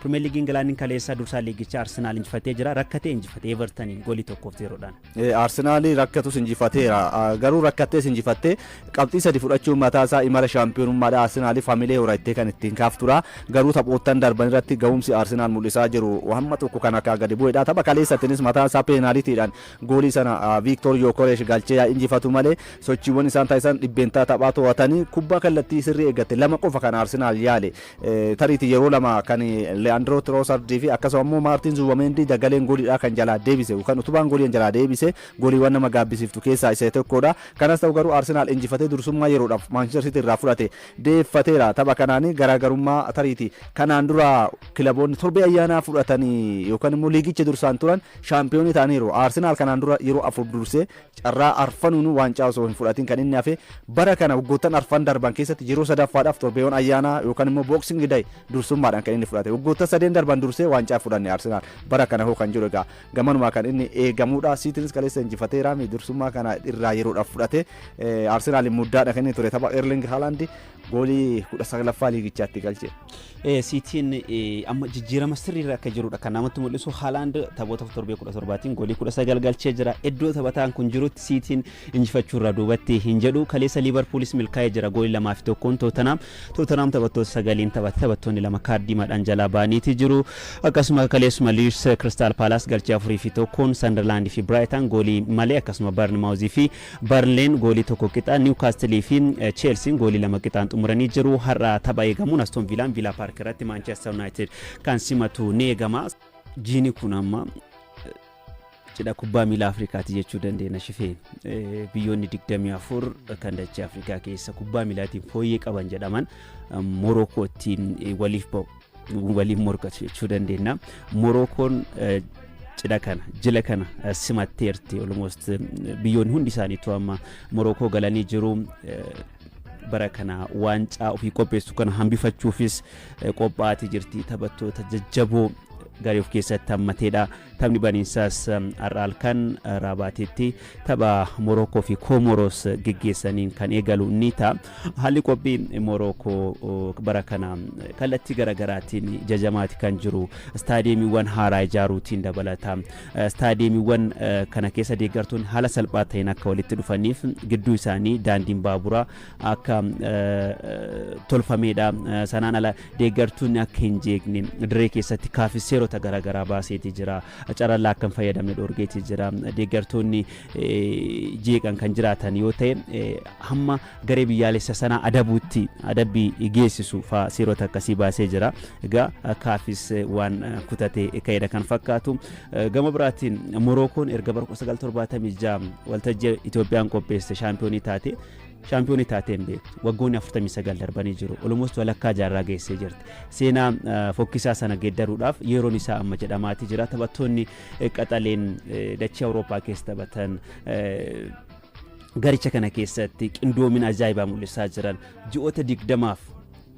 Premier League England kaleessa dursaa liigicha Arsenal injifatee jira rakkatee injifatee Everton goolii 1-0dhaan. Arsenal rakkatus injifateera garuu rakkatee injifatee qabxii 3 fudhachuun mataa isaa imala shaampiyoonummaadha Arsenal familee horattee kan ittiin kaaftura garuu taphootan darban irratti gahumsi Arsenal mul'isaa jiru hamma tokko kan akka gadi bu'eedha tapha kaleessattinis mataa isaa peenaalitiidhaan goolii sana Victor Yokeresh galchee injifatu malee sochiiwwan isaan taasisan dhibbentaa taphaa to'atanii kubbaa kallattii sirrii eeggate lama qofa kan Arsenal yaale tariitii yeroo lama kan Leandro Trossard fi akkasumas Martin Zubimendi dagaleen gooliidha kan jalaa deebise kan utubaan gooliin jalaa deebise gooliiwwan nama gaabbisiiftu keessaa isa tokkodha kanas ta'u garuu Arsenal injifatee dursummaa yeroodhaaf Manchester City irraa fudhate deeffateera tapha kanaanii garaagarummaa tariitii kanaan dura kilaboonni torbee ayyaanaa fudhatanii yookaan immoo liigicha dursaan turan shaampiyoonii ta'aniiru Arsenal kanaan dura yeroo afur dursee carraa arfanuun waancaa osoo hin fudhatin kan inni hafe bara kana waggoottan arfan darban keessatti yeroo sadaffaadhaaf torbeewwan ayyaanaa yookaan immoo boxing day dursummaadhaan kan inni fudhate waggoottan sadeen darban dursee waancaa fudhanne Arsenal bara kana hoo kan jiru egaa gamanuma kan inni eegamuudha Citynis kaleessa injifateera dursummaa kana irraa yeroodhaaf fudhate Arsenal muddaadha kan inni ture tapha Erling Haaland goolii 19ffaa liigichaatti galche. Cityin amma jijjiirama sirriirra akka jirudha kan namatti mul'isu Haaland taphoota torbee 17tiin goolii 19 galchee jira iddoo taphataan kun jirutti Cityin injifachuurra duubatti hin jedhu kaleessa Liverpoolis milkaa'ee jira goolii 2-1 Tottenham taphattoota 9 taphattoonni 2 kaardii madhaan jalaa baaniiti jiru akkasuma kaleessuma Leeds Crystal Palace galchee 4-1 Sunderland fi Brighton goolii malee akkasuma Bournemouth fi Burnley goolii 1 qixaa Newcastle fi Chelsea goolii 2 qixaan xumuranii jiru har'a tapha eegamuun Aston Villa Park irratti Manchester United kan simatu ni eegama jiini kun amma cidha kubbaa miilaa Afrikaati jechuu dandeenya shifee biyyoonni 24 kan dachee Afrikaa keessa kubbaa miilaatiin fooyyee qaban jedhaman Morokootiin waliif morkatu jechuu dandeenya Morokoon jila kana simatteerti almost biyyoonni hundi isaaniitu amma Morokoo galanii jiru bara kana waancaa ofii qopheessu kana hambifachuufis qophaa'aa jirti taphattoota jajjaboo garee of keessatti hammateedha taphni baniinsaas har'a halkan Rabatitti tapha Morokoo fi Comoros geggeessaniin kan eegalu ni ta'a haalli qophii Morokoo bara kana kallattii garaagaraatiin jajamaati kan jiru staadiyeemiiwwan haaraa ijaaruutiin dabalata staadiyeemiiwwan kana keessa deeggartoonni haala salphaa ta'een akka walitti dhufaniif gidduu isaanii daandiin baaburaa akka tolfameedha sanaan ala deeggartoonni akka hin jeeqne dirree keessatti kaafisseerota garaagaraa baaseeti jira carallaa kan fayyadamne dhorgeeti jira deeggartoonni jeeqan kan jiraatan yoo ta'e hamma garee biyyaalessa sanaa adabuutti adabbii geessisu fa seerota akkasii baasee jira egaa kaafis waan kutatee ka'eedha kan fakkaatu gama biraatiin Morokoon erga bara 1976 waltajjii Itoophiyaan qopheesse shaampiyoonii taateen beektu waggoonni 49 darbanii jiru almost walakkaa jaarraa geessee jirti seenaa fokkisaa sana geeddaruudhaaf yeroon isaa amma jedhamaati jira taphattoonni qaxaleen dachee Awurooppaa keessa taphatan garicha kana keessatti qindoomina ajaa'ibaa mul'isaa jiran ji'oota 20f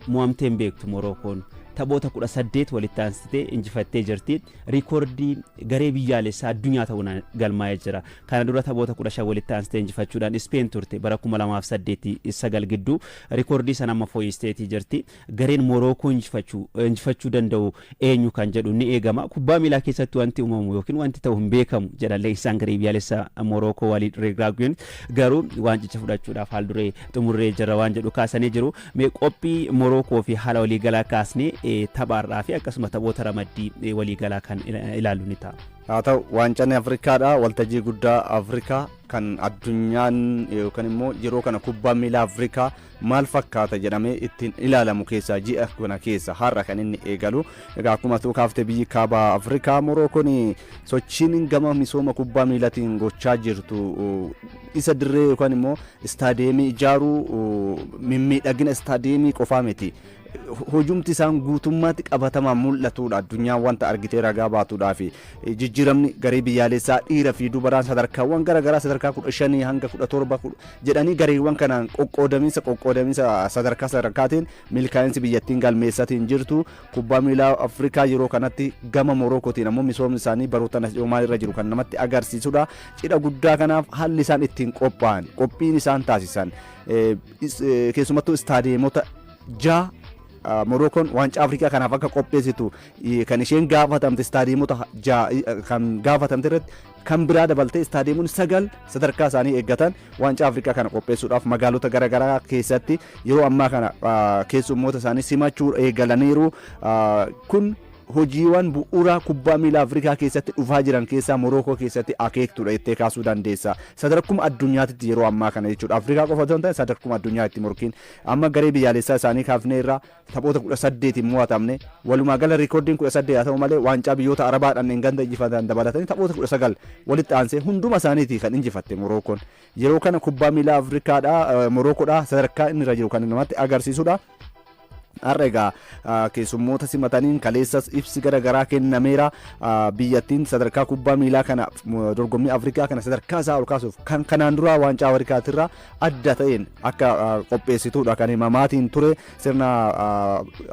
mo'amteen beektu Morokoon taphoota 18 walitti aansitee injifattee jirti riikoordii garee biyyaalessaa addunyaa ta'uun galmaa'ee jira kana dura taphoota 15 walitti aansitee injifachuudhaan Spain turte bara 2008 gidduu riikoordii sana amma fooyyesteetii jirti gareen Morokoo injifachuu danda'u eenyu kan jedhu ni eegama kubbaa miilaa keessatti wanti uumamu yookiin wanti ta'u hin beekamu jedhalee isaan garee biyyaalessaa Morokoo walii regraaguun garuu waancicha fudhachuudhaaf haal duree xumurree jira waan jedhu kaasanii jiru mee qophii Morokoo fi haala walii galaa kaasnee taphaarraa fi akkasuma taphoota ramaddii walii galaa kan ilaalu ni ta'a. haa ta'u waancaan Afrikaadha waltajjii guddaa Afrikaa kan addunyaan yookaan immoo yeroo kana kubbaa miilaa Afrikaa maal fakkaata jedhamee ittiin ilaalamu keessaa ji'a kana keessa har'a kan inni eegalu egaa akkuma tuqaaftee biyyi kaaba Afrikaa Morokoon sochiin gama misooma kubbaa miilaatiin gochaa jirtu isa dirree yookaan immoo istaadiyeemii ijaaruu mimmiidhagina istaadiyeemii qofaa miti hojumti isaan guutummaatti qabatamaan mul'atudha addunyaan wanta argitee ragaa baatuudhaa fi jijjiiramni garee biyyaalessaa dhiira fi dubaraan sadarkaawwan garaagaraa sadarkaa 15 hanga 17 jedhanii gareewwan kanaan qoqqoodamiinsa sadarkaatiin milkaa'insi biyyattiin galmeessatiin jirtu kubbaa miilaa Afrikaa yeroo kanatti gama Morokootiin ammoo misoomni isaanii baroota maal irra jiru kan namatti agarsiisudha cidha guddaa kanaaf haalli isaan ittiin qophaa'an qophiin isaan taasisan keessumattuu istaadiyeemota 6 Morookoon waancaa Afrikaa kanaaf akka qopheessitu kan isheen gaafatamte istaadiyeemota kan gaafatamte irratti kan biraa dabaltee istaadiyeemuun 9 sadarkaa isaanii eeggatan waancaa Afrikaa kana qopheessuudhaaf magaalota garaagaraa keessatti yeroo ammaa kana keessummoota isaanii simachuu eegalaniiru. Kun hojiiwwan bu'uuraa kubbaa miilaa Afrikaa keessatti dhufaa jiran keessaa Morookoo keessatti akeektudha jettee kaasuu dandeessa. Sadarkuma addunyaatti yeroo ammaa kana jechuudha. Afrikaa qofa osoo hin taane sadarkuma addunyaatti morkiin amma garee biyyaalessaa isaanii kaafnee irraa taphoota 18 mo'atamne walumaa gala riikoordiin 18 haa ta'u malee waancaa biyyoota Arabaadhaan inganta injifatan dabalatanii taphoota 19 walitti aansee hunduma isaaniitii kan injifatte Morookoon. Yeroo kana kubbaa miilaa Afrikaadhaa Morookoodhaa sadarkaa inni irra jiru kan namatti agarsiisudha. Har'a egaa keessummoota simataniin kaleessas ibsi garaagaraa kennameera. Biyyattiin sadarkaa kubbaa miilaa kana dorgommii Afrikaa kana sadarkaa isaa ol kaasuuf kan kanaan dura waancaa Afrikaatirraa adda ta'een akka qopheessituudha kan himamaatiin ture. Sirna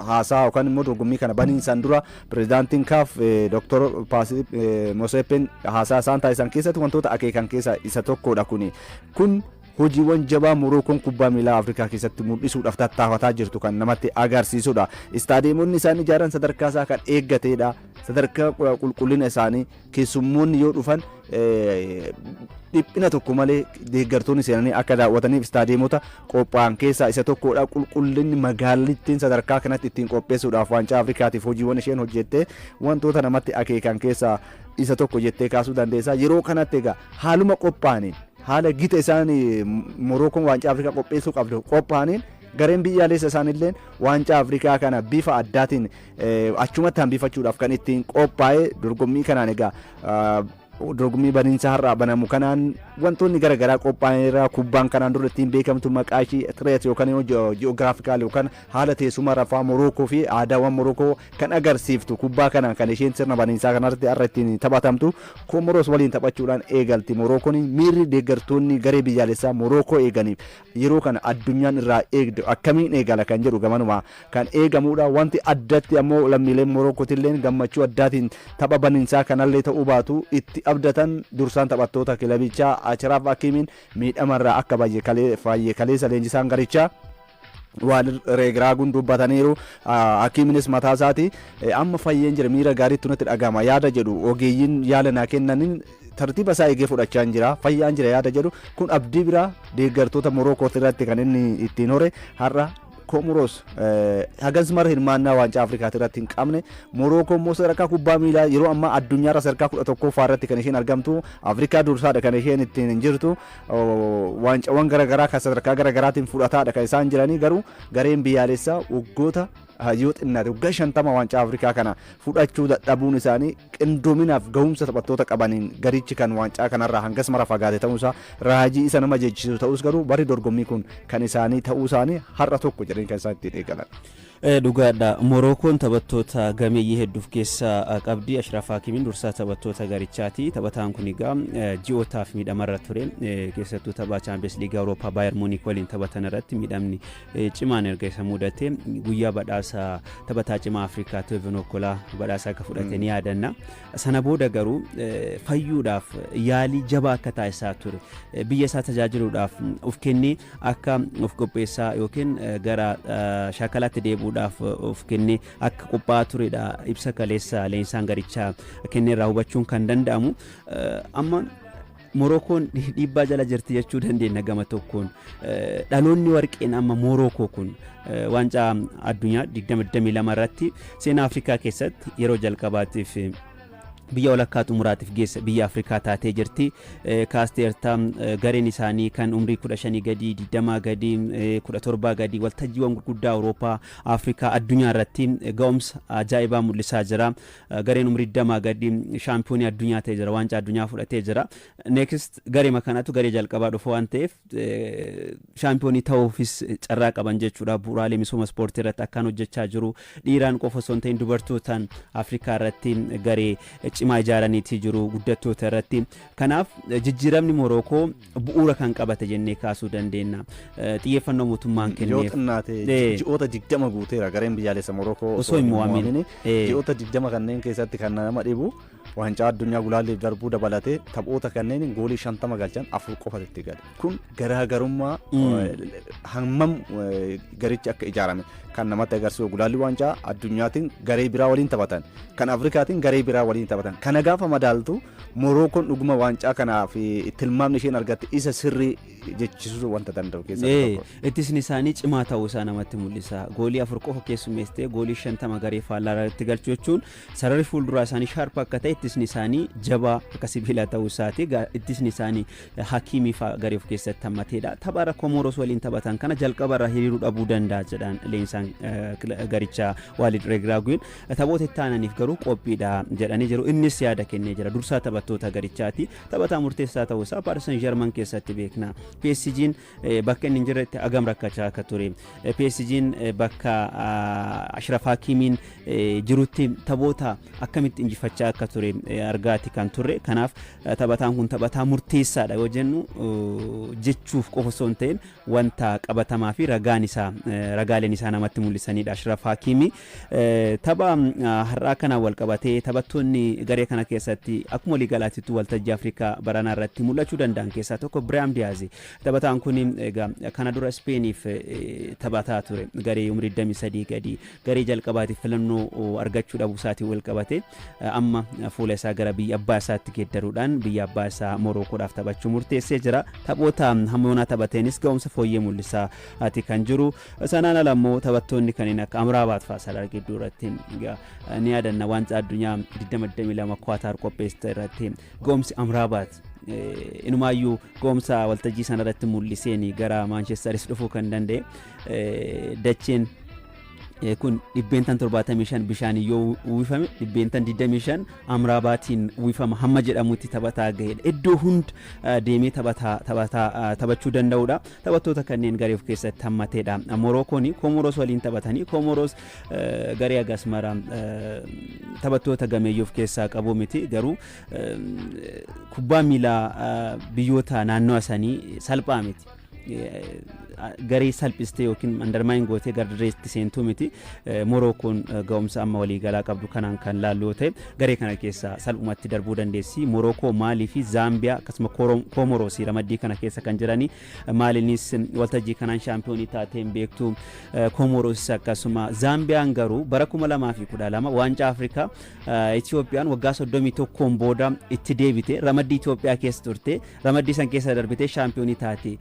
haasaa yookaan immoo dorgommii kana baniinsan dura pirezidaantiin kaaf Dr. Mosepen haasaa isaan taasisan keessatti wantoota akeekan keessaa isa tokkodha kun hojiiwwan jabaa Morookoon kubbaa miilaa Afrikaa keessatti mul'isuudhaaf tattaafataa jirtu kan namatti agarsiisudha. Istaadiyeemonni isaan ijaaran sadarkaa isaa kan eeggateedha. Sadarkaa qulqullina isaanii keessummoonni yoo dhufan dhiphina tokko malee deeggartoonni seenanii akka daawwataniif istaadiyeemota qophaa'an keessaa isa tokkodha. Qulqullinni magaalattiin sadarkaa kanatti ittiin qopheessuudhaaf waancaa Afrikaatiif hojiiwwan isheen hojjette wantoota namatti akeekan keessaa isa tokko jettee kaasuu dandeessa. Yeroo kanatti egaa haaluma qophaa'aniin haala gita isaanii Morookoon waancaa Afrikaa qopheessuu qabdu qophaa'aniin gareen biyyaalessa isaanillee waancaa Afrikaa kana bifa addaatiin achumatti hambifachuudhaaf kan ittiin qophaa'e dorgommii kanaan egaa dorgommii baniinsa har'aa banamu kanaan wantoonni garaagaraa qophaa'aniira. Kubbaan kanaan dura ittiin beekamtu maqaa ishii tireet yookaan ji'oogiraafikaal yookaan haala teessuma lafaa Morookoo fi aadaawwan Morookoo kan agarsiiftu kubbaa kanaan kan isheen sirna baniinsaa kanarratti har'a ittiin taphatamtu Komoros waliin taphachuudhaan eegalti. Morookoon miirri deeggartoonni garee biyyaalessaa Morookoo eeganiif yeroo kana addunyaan irraa eegdu akkamiin eegala kan jedhu gamanuma kan eegamudha. Wanti addatti ammoo lammiileen Morokootillee gammachuu addaatiin tapha baniinsaa kanallee ta'uu baatu itti abdatan dursaan taphattoota kilabichaa Achiraaf Hakimiin miidhamarraa akka fayyee kaleessa leenjisaan garichaa waan reegraaguun dubbataniiru. Hakimiinis mataa isaati amma fayyeen jira miira gaariitti natti dhagama yaada jedhu ogeeyyiin yaala naa kennaniin tartiiba isaa eegee fudhachaa jira fayyaan jira yaada jedhu kun abdii biraa deeggartoota Morookoo irratti kan inni ittiin hore. Har'a Komoros hagas mara hirmaannaa waancaa Afrikaa irratti hin qabne. Morookoon immoo sadarkaa kubbaa miilaa yeroo ammaa addunyaarra sadarkaa 11ffaa irratti kan isheen argamtu. Afrikaa dursaadha kan isheen ittiin jirtu. Waancawwan garaagaraa kan sadarkaa garaagaraatiin fudhataadha kan isaan jiranii. Garuu gareen biyyaalessaa waggoota yoo xinnaate waggaa 50 waancaa Afrikaa kana fudhachuu dadhabuun isaanii qindoominaaf gahumsa taphattoota qabaniin garichi kan waancaa kanarraa hangas mara fagaate ta'uusaa raajii isa nama jechisiisu ta'us garuu bari dorgommii kun kan isaanii ta'uu isaanii har'a tokko jedhanii kan isaan ittiin eegalan. Dhugaadha. Morookoon taphattoota gameeyyii hedduuf keessaa qabdi. Achiraaf Hakimiin dursaa taphattoota garichaati. Taphataan kun egaa ji'ootaaf miidhamarra ture. Keessattuu tapha Chaampiyoons Liigii Awurooppaa Baayer Muunik waliin taphatan irratti miidhamni cimaan erga isa mudate guyyaa badhaasa taphataa cimaa Afrikaa Teven Okkolaa badhaasa akka fudhate ni yaadanna. Sana booda garuu fayyuudhaaf yaalii jabaa akka taasisaa ture. Biyya isaa tajaajiluudhaaf of kennee akka of qopheessaa yookiin gara shaakalaatti deebi'u of kennee akka qophaa'aa turedha. Ibsa kaleessa leenjisaan garichaa kenneerraa hubachuun kan danda'amu. Amma Morookoon dhiibbaa jala jirti jechuu dandeenya gama tokkoon. Dhaloonni warqeen amma Morookoo kun waancaa addunyaa 2022 irratti seenaa Afrikaa keessatti yeroo jalqabaatiif biyya walakkaa xumuraatiif geessa biyya Afrikaa taatee jirti. Kaasteertaa gareen isaanii kan umrii 15 gadi 20 gadi 17 gadi waltajjiiwwan gurguddaa Awurooppaa Afrikaa addunyaa irratti ga'umsa ajaa'ibaa mul'isaa jira. Gareen umrii 20 gadi shaampiyoonii addunyaa ta'ee jira. Waancaa addunyaa fudhatee jira. Next garee makanatu garee jalqabaa dhufu waan ta'eef shaampiyoonii ta'uufis carraa qaban jechuudha. Bu'uuraalee misooma ispoortii irratti akkaan hojjechaa jiru. Dhiiraan qofa osoo hin ta'in dubartootaan Afrikaa irratti garee cimaa ijaaraniitii jiru guddattoota irratti. Kanaaf jijjiiramni Morookoo bu'uura kan qabate jennee kaasuu dandeenya. Xiyyeeffannoo mootummaan kenneef. Yoo xinnaate ji'oota 20 guuteera gareen biyyaalessa Morookoo osoo hin mo'amin. Ji'oota 20 kanneen keessatti kan nama dhibu waancaa addunyaa gulaalleef darbuu dabalatee taphoota kanneen goolii 50 galchan 4 qofa itti gale. Kun garaagarummaa hammam garichi akka ijaarame kan namatti agarsiisu gulaalli waancaa addunyaatiin garee biraa waliin taphatan kan Afrikaatiin garee biraa waliin taphatan kana gaafa madaaltu Morookoon dhuguma waancaa kanaaf tilmaamni isheen argatte isa sirrii jechisuu wanta danda'u keessatti tokko. Ittisni isaanii cimaa ta'uu isaa namatti mul'isa. Goolii 4 qofa keessummeessitee goolii 50 garee faallaraatti galchuu jechuun sararri fuulduraa isaanii shaarpa akka ta'e ittisni isaanii jabaa akka sibiila ta'uu isaati. Ittisni isaanii Hakiimii fa'aa garee of keessatti hammateedha. Taphaara Komoros waliin taphatan kana jalqabarraa hiriiruu dhabuu danda'a jedhan leensaan garicha Walid Regraaguun taphoota itti aananiif garuu qophiidha jedhanii jiru. Innis yaada kennee jira. Dursaa taphattoota garichaati. Taphataa murteessaa ta'uu isaa Paris Saint-Germain keessatti beekna. PSG'n bakka inni jirretti agam rakkachaa akka ture. PSG'n bakka Ashraf Hakimiin jirutti taphoota akkamitti injifachaa akka ture argaati kan turre. Kanaaf taphataan kun taphataa murteessaadha yoo jennu jechuuf qofa osoo hin ta'in wanta qabatamaa fi ragaaleen isaa namatti mul'isanidha. Ashraf Hakimi tapha har'aa kanaan wal qabatee taphattoonni garee kana keessatti akkuma waliigalaatti waltajjii Afrikaa baranaa irratti mul'achuu danda'an keessaa tokko Brahim Diaz. Taphataan kun egaa kana dura Ispeeniif taphataa ture garee umrii 23 gadi garee jalqabaatiif filannoo argachuu dhabuu isaatiin wal qabate amma fuula isaa gara biyya abbaa isaatti geeddaruudhaan biyya abbaa isaa Morookoodhaaf taphachuu murteessee jira. Taphoota hammoonaa taphateenis ga'umsa fooyyee mul'isaa ati kan jiru. Sanaan ala immoo taphattoonni kanneen akka Amraabaat fa'aa salar gidduu irratti ni yaadanna waancaa addunyaa 2022 Kwaatar qopheessite irratti ga'umsi Amraabaat inumaayyuu ga'umsa waltajjii sana irratti mul'iseen gara Manchesteris dhufuu kan danda'e dacheen kun 75 bishaan yoo uwwifame 25 Amraabaatiin uwwifama hamma jedhamutti taphataa ga'edha. Iddoo hunda deemee taphachuu danda'udha. Taphattoota kanneen garee of keessatti hammateedha. Morookoon Komoros waliin taphatanii Komoros garee agasmara taphattoota gameeyyii of keessaa qabu miti garuu kubbaa miilaa biyyoota naannoo isaanii salphaa miti. Garee salphistee yookiin andarmaayin gootee gardireetti seentuu miti. Morookoon ga'umsa amma waliigalaa qabdu kanaan kan laalloo ta'e garee kana keessaa salphumatti darbuu dandeessi. Morookoo Maalii fi Zaambiyaa akkasuma Komoroosii ramaddii kana keessa kan jiranii Maaliinis waltajjii kanaan shaampiyoonii taateen beektu. Komoroosis akkasuma Zaambiyaan garuu bara 2012 waancaa Afrikaa Itiyoophiyaan waggaa 31 booda itti deebite ramaddii Itiyoophiyaa keessa turte ramaddii san keessa darbite shaampiyoonii taate.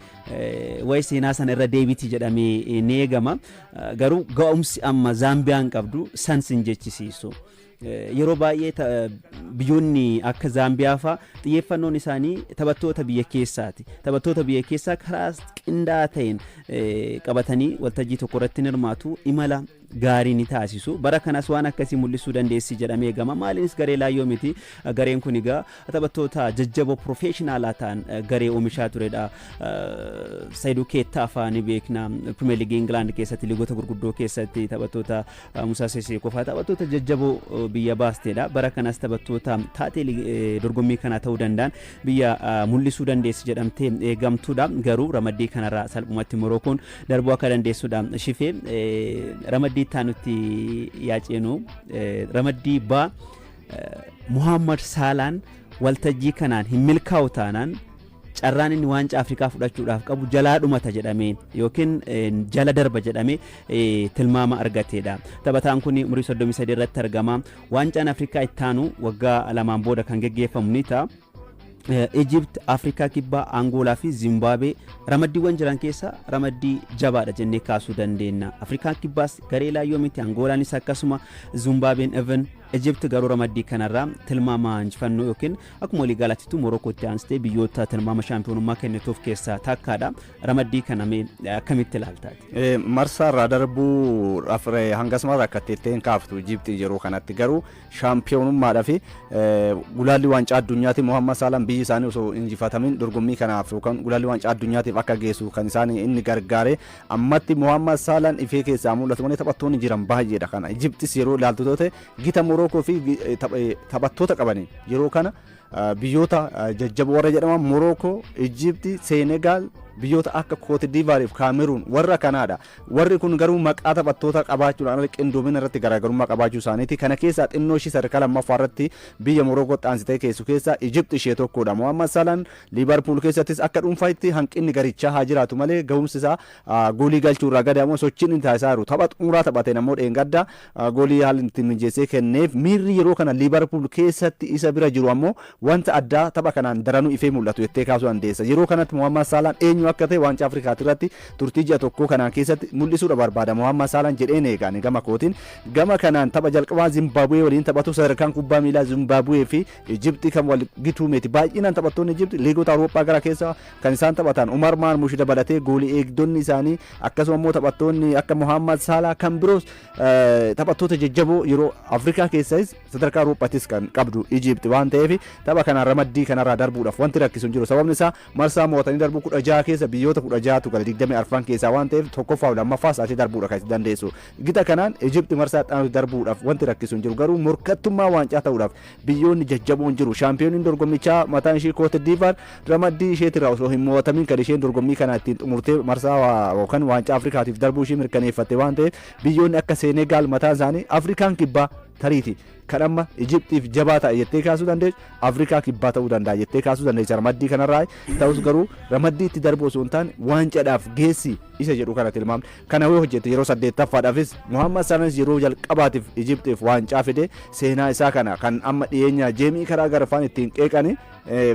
Wayi seenaa sana irra deebiti jedhamee ni eegama. Garuu ga'umsi amma Zaambiyaan qabdu san sin jechisiisu. Yeroo baay'ee biyyoonni akka Zaambiyaa fa'aa xiyyeeffannoon isaanii taphattoota biyya keessaati. Taphattoota biyya keessaa karaa qindaa'aa ta'een qabatanii waltajjii tokko irratti hirmaatu imala gaarii ni taasisu. Bara kanas waan akkasii mul'isuu dandeessi jedhamee eegama. Maaliinis garee laayyoo miti. Gareen kun egaa taphattoota jajjaboo professionaalaa ta'an garee oomishaa turedha. Saayiduu Keettaa fa'aa ni beekna. Premier League England keessatti liigota gurguddoo keessatti taphattoota Musaa Seseekoo fa'aa taphattoota jajjaboo biyya baasteedha. Bara kanas taphattoota taatee dorgommii kana ta'uu danda'an biyya mul'isuu dandeessi jedhamtee eegamtuudha. Garuu ramaddii kanarraa salphumatti Morookoon darbuu akka dandeessudha. Shifee ramaddii taanutti yaaceenu ramaddii baa Muhammad Saalaan waltajjii kanaan hin milkaa'u taanaan carraan inni waancaa Afrikaa fudhachuudhaaf qabu jalaa dhumata jedhamee yookiin jala darba jedhamee tilmaama argateedha. Taphataan kun umurii 33 irratti argama. Waancaan Afrikaa ittaanu waggaa 2 booda kan geggeeffamu ni ta'a. Egypt, Afrikaa Kibbaa, Angoolaa fi Zimbabwe ramaddiiwwan jiran keessa ramaddii jabaadha jennee kaasuu dandeenya. Afrikaa Kibbaas garee laayyoo miti. Angoolaanis akkasuma Zimbabween even Egypt garuu ramaddii kanarraa tilmaama injifannoo yookiin akkuma waliigalaatti Morokootti aansitee biyyoota tilmaama shaampiyoonummaa kennituuf keessaa takkaadha. Ramaddii kana akkamitti ilaaltaati? Marsaarraa darbuu hangasuma rakkatteetteen kaaftu Egypt yeroo kanatti garuu shaampiyoonummaadhaa fi gulaalli waancaa addunyaatti Muhammad Saalaan biyyi isaanii osoo injifatamin dorgommii kanaaf yookaan gulaalli waancaa addunyaatiif akka geessu kan isaan inni gargaare ammatti Muhammad Saalaan ifee keessaa mul'atu malee taphattoonni jiran baay'eedha kana. Egyptis yeroo ilaaltu ta'e gita Morokoo fi taphattoota qabanii yeroo kana biyyoota jajjaboo warra jedhaman Morokoo, Egypt, Senegal, biyyoota akka Cote d'Ivoire fi Cameroon warra kanaadha. Warri kun garuu maqaa taphattoota qabaachuudhaan qindoomina irratti garaagarummaa qabaachuu isaaniiti. Kana keessaa xinnoo ishii sadarkaa lammaffaa irratti biyya Morokoo aansitee keessu keessaa Egypt ishee tokkodha. Mohammad Salaan Liverpool keessattis akka dhuunfaatti hanqinni garichaa haa jiraatu malee gahumsi isaa goolii galchuurraa gadi ammoo sochiin inni taasisaa jiru tapha xumuraa taphate namoo dheengadda goolii haalli itti mijeessee kenneef miirri yeroo kana Liverpool keessatti isa bira jiru ammoo wanta addaa tapha kanaan daranuu ifee mul'atu jettee kaasuu dandeessa. Yeroo kanatti Mohammad Salaan eenyu akka ta'e waancaa Afrikaatti irratti turtii ji'a tokkoo kanaan keessatti mul'isuudha barbaada. Mohammad Salaan jedheen eegaan gama kootiin gama kanaan tapha jalqabaa Zimbabwe waliin taphatu sadarkaan kubbaa miilaa Zimbabwe fi Egypt kan wal gituumeeti. Baay'inaan taphattoonni Egypt liigota Awurooppaa gara keessa kan isaan taphatan Umar Marmush dabalatee goolii eegdonni isaanii akkasuma immoo taphattoonni akka Mohammad Salah kan biroos taphattoota jajjaboo yeroo Afrikaa keessas sadarkaa Awurooppaattis kan qabdu Egypt waan ta'eef tapha kanaan ramaddii kanarraa darbuudhaaf wanti rakkisu hin jiru. Sababni isaa marsaa mo'atanii darbuu 16 keessa biyyoota 16tu gala 24 keessaa waan ta'eef tokkoffaa lammaffaa isaatti darbuudha kan dandeessu. Gita kanaan Egypt marsaa xaanu darbuudhaaf wanti rakkisu hin jiru. Garuu morkattummaa waancaa ta'uudhaaf biyyoonni jajjaboon jiru. Shaampiyooniin dorgommichaa mataan ishee Cote d'Ivoire ramaddii isheetirraa osoo hin mo'atamin kan isheen dorgommii kana ittiin xumurtee marsaa yookaan waancaa Afrikaatiif darbuu ishee mirkaneeffatte waan ta'eef biyyoonni akka Senegaal mataan isaanii Afrikaan kibbaa tariiti kan amma Egyptiif jabaa ta'e jettee kaasuu dandeessu Afrikaa kibbaa ta'uu danda'a jettee kaasuu dandeessa. Ramaddii kanarraa ta'us garuu ramaddii itti darbu osoo hin taane waancaadhaaf geessi isa jedhu kana tilmaamne. Kana yoo hojjete yeroo 8ffaadhaafis Mohammad Salah yeroo jalqabaatiif Egyptiif waancaa fide seenaa isaa kana kan amma dhiyeenya jeemii karaa garfaan ittiin qeeqani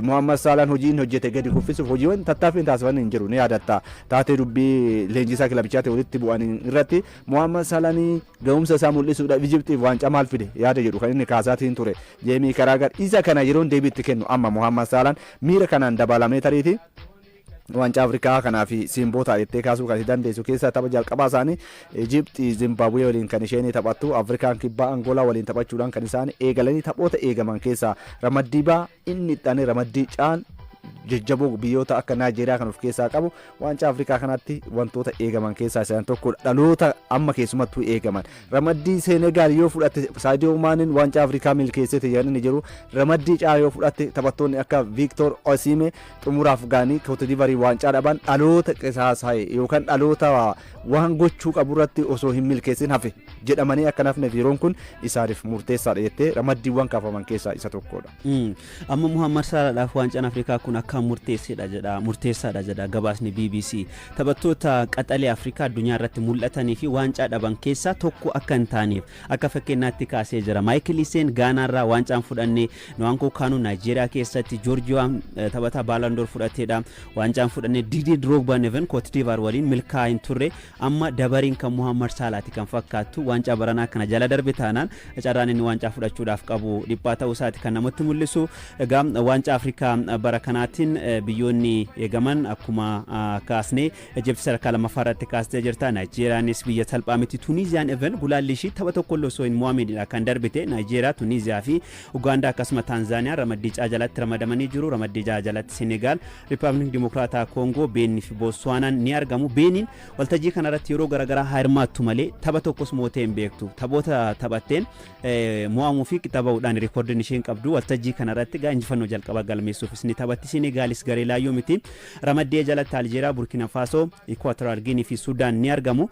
Mohammad Salah hojiin hojjete gadi kuffisuuf hojiiwwan tattaaffiin taasifaman hin jiru ni yaadatta. Taatee dubbii leenjisaa kilabichaatti walitti bu'an irratti Mohammad Salah gahumsa isaa mul'isuudhaaf Egyptiif waancaa maal fide yaada jedhu kan inni kaasaatiin ture jeemii karaa gar isa kana yeroon deebiitti kennu amma Mohammad Salah miira kanaan dabalamee tariiti waancaa Afrikaa kanaa fi simboota jettee kaasuu kan dandeessu keessa tapha jalqabaa isaanii Egypt Zimbabwe waliin kan isheen taphattu Afrikaan kibbaa Angoolaa waliin taphachuudhaan kan isaan eegalanii taphoota eegaman keessa ramaddii baa inni itti ramaddii caan jajjaboo biyyoota akka Naajeeriyaa kan of keessaa qabu waancaa Afrikaa kanatti wantoota eegaman keessaa isaan tokko dhaloota amma keessumattuu eegaman. Ramaddii Senegaal yoo fudhatte Sadio Maanin waancaa Afrikaa milkeessite jedhanii jiru. Ramaddii caa yoo fudhatte taphattoonni akka Victor Osimhen xumuraaf gaanii Cote d'Ivoire waancaa dhaban dhaloota qisaasaa yookaan dhaloota waan gochuu qabu irratti osoo hin milkeessin hafe jedhamanii akka nafneef yeroon kun isaaniif murteessaadha jettee ramaddiiwwan kaafaman keessaa isa tokkodha. Amma Muhammad Salahadhaaf waancaan Afrikaa kun akka murteessaadha jedha gabaasni BBC. Taphattoota qaxalee Afrikaa addunyaa irratti mul'atanii fi waancaa dhaban keessaa tokko akka hin taaneef akka fakkeenyaatti kaasee jira. Michael Essien Gaanaa irraa waancaan fudhanne, Nwankwo Kanu Naajeeriyaa keessatti, Joorjiyaan taphataa Ballon d'Or fudhateedha. Waancaan fudhanne Didier Drogba Neven Cote d'Ivoire waliin milkaa'aa hin turre. Amma dabariin kan Muhammad Salahti kan fakkaattu waancaa baranaa kana jala darbe taanaan carraan inni waancaa fudhachuudhaaf qabu dhiphaa ta'uu isaati kan namatti mul'isu. Egaa waancaa Afrikaa bara kanaatiin biyyoonni eegaman akkuma kaasnee Egypt sadarkaa lammaffaa irratti kaastee jirta. Naajeeriyaanis biyya salphaa miti. Tuuniiziyaan even gulaalli ishii tapha tokko osoo hin mo'amnedha kan darbite. Naajeeriyaa, Tuuniiziyaa fi Ugaandaa akkasuma Taanzaaniyaa ramaddii caa jalatti ramadamanii jiru. Ramaddii caa jalatti Senegaal, Riippaabilikii Dimokiraataa Koongoo, Beenii fi Bootsuwaanaan ni argamu. Beeniin waltajjii kanarratti yeroo garaagaraa hirmaattu malee tapha tokkos mootee hin beektu. Taphoota taphatteen mo'amuu fi qixxaabahuudhaan riikoordiin isheen qabdu waltajjii kanarratti injifannoo jalqabaa galmeessuufis ni taphatti. Senegaalis garee laayyoo miti. Ramaddee jalatti Aljeeriyaa, Burkina Faso, Equatorial Guinea fi Sudaan ni argamu.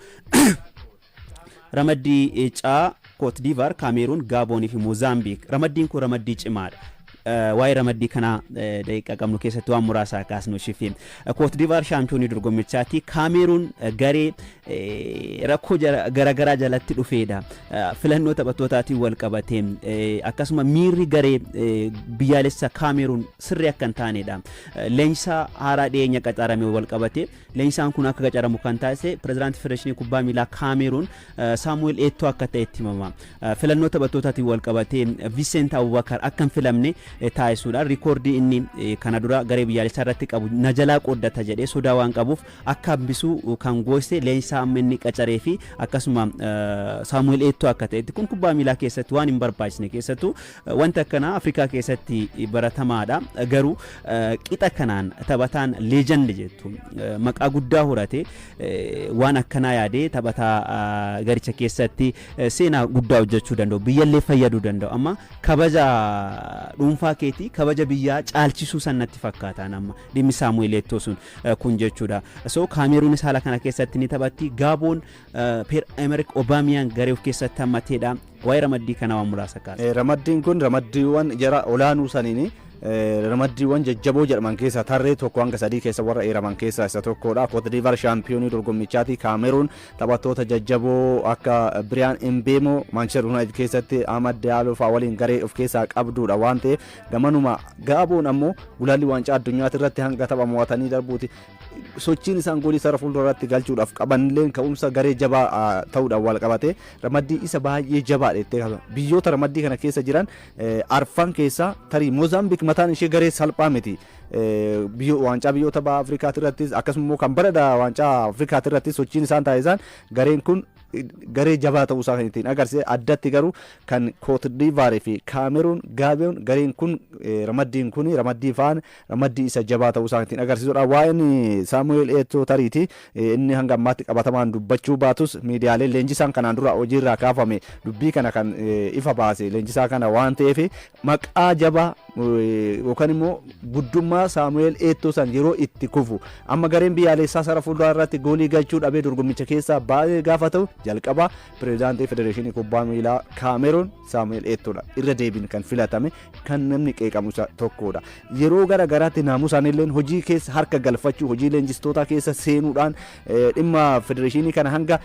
Ramaddii caa Cote d'Ivoire, Cameroon, Gabon fi Mozambique. Ramaddiin kun ramaddii cimaadha. Waa'ee ramaddii kana daqiiqaa qabnu keessatti waan muraasa kaasnu shifiin. Cote d'Ivoire shaampiyoonii dorgommichaati. Cameroon garee rakkoo garaagaraa jalatti dhufeedha. Filannoo taphattootaatiin wal qabatee akkasuma miirri garee biyyaalessa Cameroon sirrii akka hin taanedha. Leenjisaa haaraa dhiyeenya qacaramee wal qabatee leenjisaan kun akka qacaramu kan taasise pirezidaantii Federeeshinii Kubbaa Miilaa Cameroon Samuel Eto'o akka ta'etti himama. Filannoo taphattootaatiin wal qabatee Vincent Abubakar akka hin filamne taasisuudhaan riikoordii inni kana dura garee biyyaalessaa irratti qabu na jalaa qooddata jedhee sodaa waan qabuuf akka hambisuu kan gooste leenjisaa amma inni qacaree fi akkasuma Samuel Eto'o akka ta'etti kun kubbaa miilaa keessatti waan hin barbaachisne keessattuu wanta akkanaa Afrikaa keessatti baratamaadha. Garuu qixa kanaan taphataan leejandi jettu maqaa guddaa horate waan akkanaa yaadee taphataa garicha keessatti seenaa guddaa hojjechuu danda'u biyyallee fayyaduu danda'u amma kabaja dhuunfaa dhuunfaa keetii kabaja biyyaa caalchisuu sannatti fakkaata nama dhimmi Saamu'eel Eetoo sun kun jechuudha. So Kaameruunis haala kana keessatti ni taphatti. Gaaboon Pierre-Emerick Aubameyang garee of keessatti hammateedha. Waa'ee ramaddii kana waan muraasa kaasa. Ramaddiin kun ramaddiiwwan jara olaanuu saniini ramaddiiwwan jajjaboo jedhaman keessa tarree tokko hanga sadii keessa warra eeraman keessa isa tokkodha. Cote d'Ivoire shaampiyoonii dorgommichaati. Kaameruun taphattoota jajjaboo akka Brian Mbemo Manchester United keessatti Ahmad Diallo fa'aa waliin garee of keessaa qabduudha waan ta'eef gamanuma Gaaboon ammoo gulaalli waancaa addunyaatti irratti hanga tapha mo'atanii darbuuti. Sochiin isaan goolii sara fuulduratti galchuudhaaf qabanillee ka'umsa garee jabaa ta'uudhaan wal qabate ramaddii isa baay'ee jabaadha. Biyyoota ramaddii kana keessa jiran arfan keessa tarii Mozaambiik mataan ishee garee salphaa miti. Waancaa biyyoota baha Afrikaatti irrattis akkasuma immoo kan barada waancaa Afrikaatti irrattis sochiin isaan taasisan gareen kun garee jabaa ta'uu isaa kan ittiin agarsiise. Addatti garuu kan Cote d'Ivoire fi Kaameruun Gaaboon gareen kun ramaddiin kun ramaddii faan ramaddii isa jabaa ta'uu isaa kan ittiin agarsiisudha. Waa'een Saamu'eel Eetoo tariiti inni hanga ammaatti qabatamaan dubbachuu baatus miidiyaaleen leenjisaan kanaan dura hojiirraa kaafame dubbii kana kan ifa baase leenjisaa kana waan ta'eef maqaa jabaa yookaan immoo guddummaa Saamu'eel Eetoo san yeroo itti kufu amma gareen biyyaalessaa sara fuulduraa irratti goolii galchuu dhabee dorgommicha keessaa baay'ee gaafa ta'u jalqaba pirezidaantii federeeshinii kubbaa miilaa Kaameruun Saamu'eel Eetoodha irra deebiin kan filatame kan namni qeeqamu tokkodha. Yeroo gara garaatti naamusaanillee hojii keessa harka galfachuu hojii leenjistoota keessa seenuudhaan dhimma federeeshinii kana hanga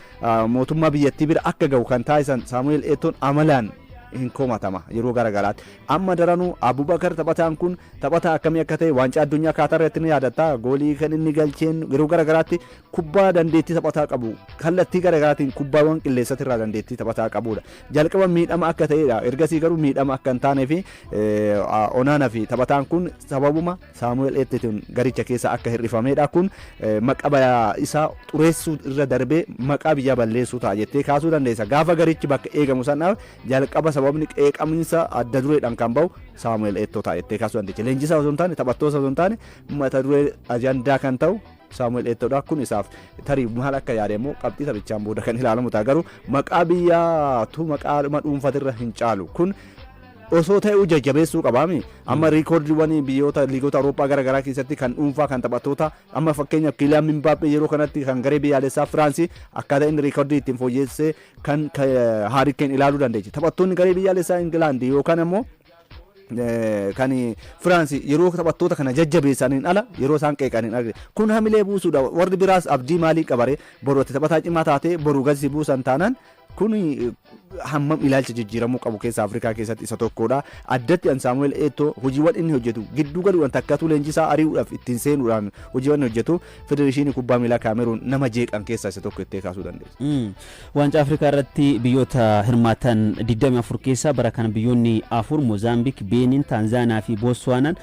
mootummaa biyyattii bira akka ga'u kan taasisan Saamu'eel Eetoon amalaan hin komatama yeroo gara garaatti. Amma daranuu Abubakar taphataan kun taphataa akkamii akka ta'e waancaa addunyaa Kaatar irratti ni yaadatta. Goolii kan inni galcheen yeroo gara garaatti kubbaa dandeettii taphataa qabu. Kallattii gara garaatiin kubbaawwan qilleensatti irraa dandeettii taphataa qabudha. Jalqaba miidhama akka ta'edha. Ergasii garuu miidhama akka hin taanee fi onaana fi taphataan kun sababuma Saamu'eel Eetootiin garicha keessa akka hir'ifamedha. Kun maqaa isaa xureessuu irra darbee maqaa biyya balleessuu ta'a jettee kaasuu dandeessa. Gaafa garichi bakka eegamu sanaaf jalqaba sababni qeeqaminsa adda dureedhaan kan bahu Saamu'eel Eetoo ta'a jettee kaasuu dandeecha. Leenjisaa osoo hin taane taphattoota osoo hin taane mata duree ajandaa kan ta'u Saamu'eel Eetoodha. Kun isaaf tarii maal akka yaade immoo qabxii taphichaan booda kan ilaalamu ta'a. Garuu maqaa biyyaatu maqaa dhuunfatirra hin caalu. Kun osoo ta'e jajjabeessuu qabaami. Amma riikoordiiwwan biyyoota liigota Awurooppaa gara garaa keessatti kan dhuunfaa kan taphattoota amma fakkeenyaaf Kiiliyaan Mbaappee yeroo kanatti kan garee biyyaalessaa Firaansii akkaataa inni riikoordii ittiin fooyyessee kan Haariikeen ilaaluu dandeechi. Taphattoonni garee biyyaalessaa Ingilaandii yookaan ammoo kan Firaansii yeroo taphattoota kana jajjabeessaniin ala yeroo isaan qeeqaniin argine kun hamilee buusuudha. Warri biraas abdii maalii qabare borootti taphataa cimaa taatee boruu gadi buusan taanaan kun hammam ilaalcha jijjiiramuu qabu keessa Afrikaa keessatti isa tokkodha. Addatti an Saamu'eel Eetoo hojiiwwan inni hojjetu gidduu galuudhaan takkatu leenjisaa ari'uudhaaf ittiin seenuudhaan hojiiwwan hojjetu federeeshinii kubbaa miilaa Kaameruun nama jeeqan keessaa isa tokko jettee kaasuu dandeessa. Waancaa Afrikaa irratti biyyoota hirmaatan 24 keessaa bara kana biyyoonni 4 Mozaambiik, Beeniin, Taanzaaniyaa fi Bootsuwaanaan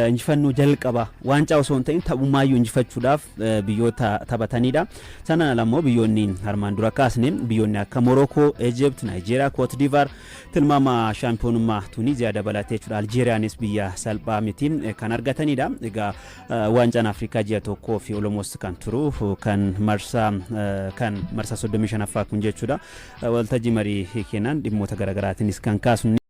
injifannoo jalqaba waancaa osoo hin ta'in taphumaayyuu injifachuudhaaf biyyoota taphatanidha. Sanaan alammoo biyyoonni harmaan dura kaasne biyyoonni akka Morokoo, Egypt, Nigeria, Cote d'Ivoire tilmaama shaampiyoonummaa Tuniziyaa dabalatee jechuudha. Aljeeriyaanis biyya salphaa miti kan argatanidha. Egaa waancaan Afrikaa ji'a tokkoo fi olmost kan turu kan marsaa 35ffaa kun jechuudha. Waltajjii marii keenan dhimmoota garaagaraatiinis kan kaasnu